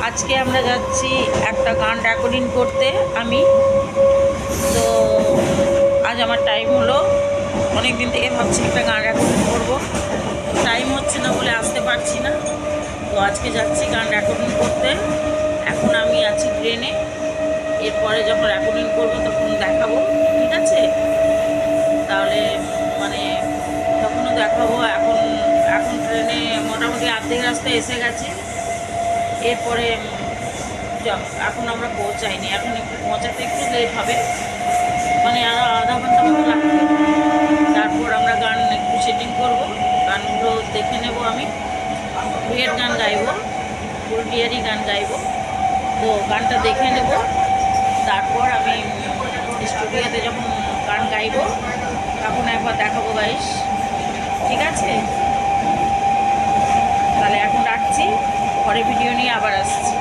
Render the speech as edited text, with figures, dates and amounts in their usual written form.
আজকে আমরা যাচ্ছি একটা গান রেকর্ডিং করতে। আমি তো আজ আমার টাইম হলো, অনেক দিন থেকে ভাবছি একটা গান রেকর্ডিং করবো, টাইম হচ্ছে না বলে আসতে পারছি না। তো আজকে যাচ্ছি গান রেকর্ডিং করতে। এখন আমি আছি ট্রেনে, এরপরে যখন রেকর্ডিং করবো তখন দেখাবো, ঠিক আছে? তাহলে মানে তখনও দেখাবো। এখন এখন ট্রেনে মোটামুটি অর্ধেক রাস্তায় এসে গেছে। এরপরে এখন আমরা পৌঁছাইনি, এখন একটু পৌঁছাতে একটু লেট হবে, মানে আধা ঘন্টা মতো লাগবে। তারপর আমরা গান একটু সেটিং করব, গানগুলো দেখে নেব। আমি ডুয়েট গান গাইবো, ফুল ডিয়ারি গান গাইবো। তো গানটা দেখে নেব, তারপর আমি স্টুডিওতে যখন গান গাইবো তখন একবার দেখাবো গাইস, ঠিক আছে? তাহলে এখন রাখছি, পরে ভিডিও নিয়ে আবার আসছি।